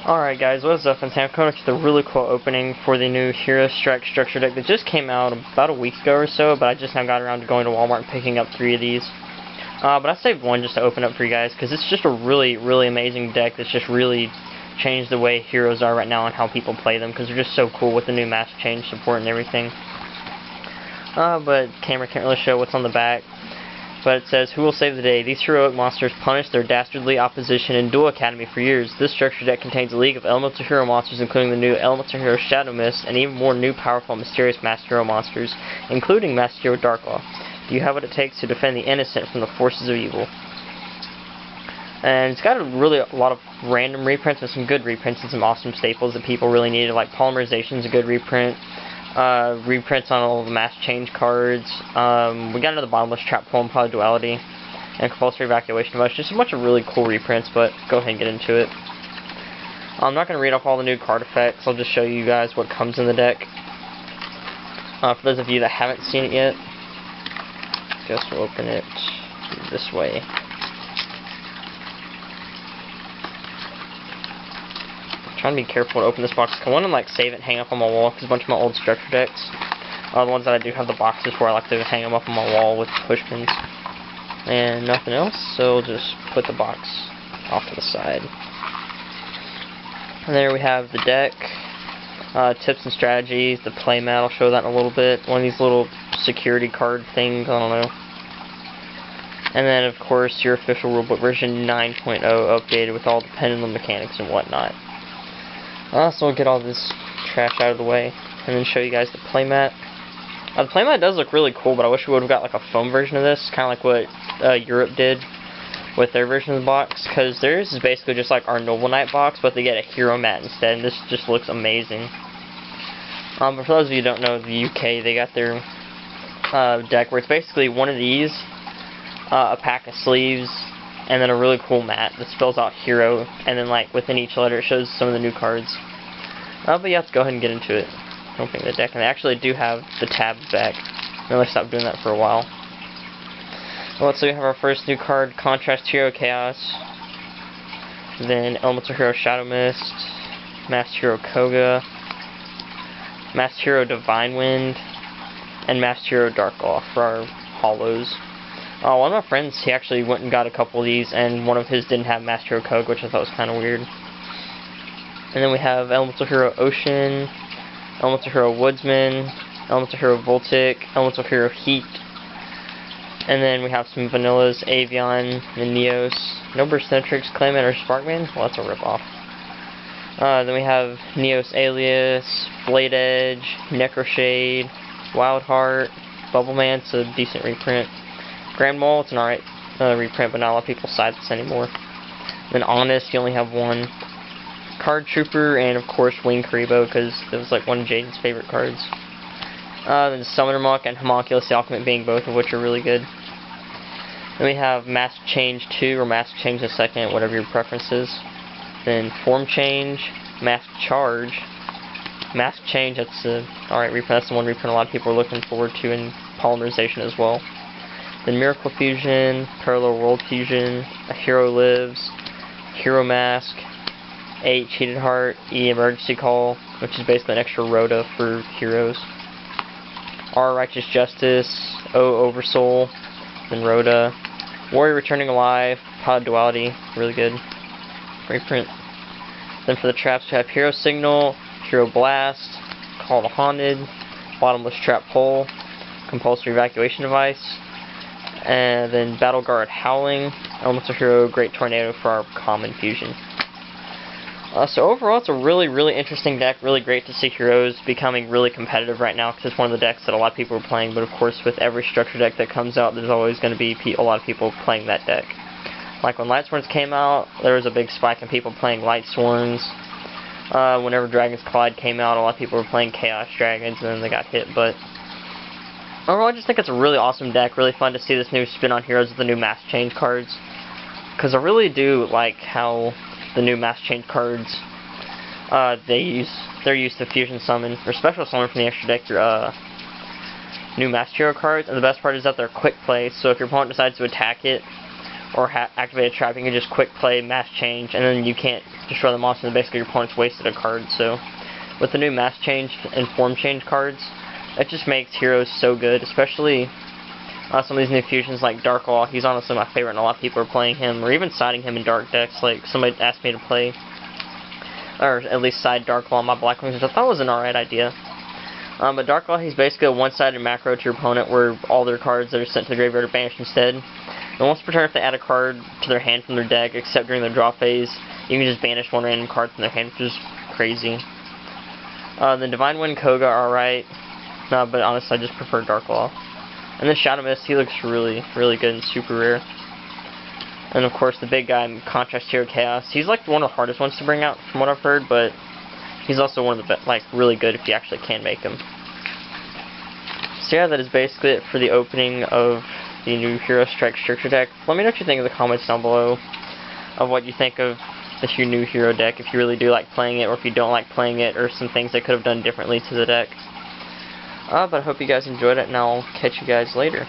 Alright guys, what's up? I'm coming to the really cool opening for the new Hero Strike structure deck that just came out about a week ago or so, but I just now got around to going to Walmart and picking up 3 of these. But I saved one just to open up for you guys, because it's just a really, really amazing deck that's just really changed the way heroes are right now and how people play them, because they're just so cool with the new mask change support and everything. But camera can't really show what's on the back. But it says, "Who will save the day? These heroic monsters punished their dastardly opposition in Duel Academy for years. This structure deck contains a league of elemental hero monsters, including the new elemental hero Shadow Mist, and even more new, powerful, and mysterious masked hero monsters, including masked hero Darklaw. Do you have what it takes to defend the innocent from the forces of evil?" And it's got a lot of random reprints and some good reprints and some awesome staples that people really needed, like Polymerization is a good reprint. Reprints on all the mask change cards. We got another Bottomless Trap Pull and Probably Duality, and Compulsory Evacuation Device. Just a bunch of really cool reprints, but go ahead and get into it. I'm not going to read off all the new card effects. I'll just show you guys what comes in the deck. For those of you that haven't seen it yet, just open it this way. Trying to be careful to open this box. I want to like save it and hang up on my wall, because a bunch of my old structure decks, the ones that I do have the boxes for, I like to hang them up on my wall with push pins. And nothing else, so we'll just put the box off to the side. And there we have the deck, tips and strategies, the playmat, I'll show that in a little bit, one of these little security card things, I don't know. And then of course your official rulebook version 9.0 updated with all the pendulum mechanics and whatnot. So we'll get all this trash out of the way, and then show you guys the playmat. The playmat does look really cool, but I wish we would have got like a foam version of this, kind of like what Europe did with their version of the box, because theirs is basically just like our Noble Knight box, but they get a hero mat instead, and this just looks amazing. But for those of you who don't know, the UK, they got their deck where it's basically one of these, a pack of sleeves, and then a really cool mat that spells out hero, and then like within each letter it shows some of the new cards. But yeah, let's go ahead and get into it. Opening the deck, and they actually do have the tabs back. They only stopped doing that for a while. Well, so we have our first new card, Contrast Hero Chaos, then Elemental Hero Shadow Mist, Masked Hero Koga, Masked Hero Divine Wind, and Masked Hero Darklaw for our hollows. One of my friends, he actually went and got a couple of these, and one of his didn't have Master Hero Koga, which I thought was kind of weird. And then we have Elemental Hero Ocean, Elemental Hero Woodsman, Elemental Hero Voltic, Elemental Hero Heat, and then we have some vanillas, Avion, and Neos. No Burstentrix, Clayman, or Sparkman? Well, that's a ripoff. Then we have Neos Alias, Blade Edge, Necroshade, Wildheart, Bubbleman, it's a decent reprint. Grand Mole, it's an alright reprint, but not a lot of people cite this anymore. Then Honest, you only have one. Card Trooper, and of course Wing Karibo, because it was like one of Jaden's favorite cards. Then Summoner Monk and Homunculus the Alchemist being both of which are really good. Then we have Mask Change 2, or Mask Change the Second, whatever your preference is. Then Form Change, Mask Charge. Mask Change, that's the alright reprint, that's the one reprint a lot of people are looking forward to in Polymerization as well. Then Miracle Fusion, Parallel World Fusion, A Hero Lives, Hero Mask, H Heated Heart, E Emergency Call, which is basically an extra Rhoda for heroes. R Righteous Justice, O Oversoul, then Rhoda, Warrior Returning Alive, Pod Duality, really good reprint. Then for the traps we have Hero Signal, Hero Blast, Call the Haunted, Bottomless Trap Pull, Compulsory Evacuation Device, and then Battle Guard Howling, Elemental Hero Great Tornado for our common fusion. So overall, it's a really, really interesting deck. Really great to see heroes becoming really competitive right now, because it's one of the decks that a lot of people are playing. But of course, with every structure deck that comes out, there's always going to be a lot of people playing that deck. Like when Light Sworns came out, there was a big spike in people playing Light Sworns. Whenever Dragon's Collide came out, a lot of people were playing Chaos Dragons, and then they got hit. But overall, I just think it's a really awesome deck. Really fun to see this new spin on heroes with the new mask change cards, because I really do like how the new mask change cards they're used to fusion summon or special summon from the extra deck your new mask hero cards. And the best part is that they're quick play, so if your opponent decides to attack it or activate a trap, you can just quick play, mass change, and then you can't destroy the monster, and basically your opponent's wasted a card. So with the new mass change and form change cards, it just makes heroes so good, especially some of these new fusions like Dark Law. He's honestly my favorite, and a lot of people are playing him, or even siding him in dark decks. Like, somebody asked me to play, or at least side Dark Law on my Black Wings, which I thought was an alright idea. But Dark Law, he's basically a one-sided macro to your opponent where all their cards that are sent to the graveyard are banished instead. And once per turn, if they add a card to their hand from their deck, except during the draw phase, you can just banish one random card from their hand, which is crazy. The Divine Wind Koga are alright, but honestly I just prefer Dark Law. And then Shadow Mist, he looks really, really good and super rare. And of course the big guy, Contrast Hero Chaos, he's like one of the hardest ones to bring out from what I've heard, but he's also one of the like really good if you actually can make him. So yeah, that is basically it for the opening of the new Hero Strike Structure deck. Let me know what you think in the comments down below of what you think of this new Hero deck, if you really do like playing it, or if you don't like playing it, or some things they could have done differently to the deck. But I hope you guys enjoyed it, and I'll catch you guys later.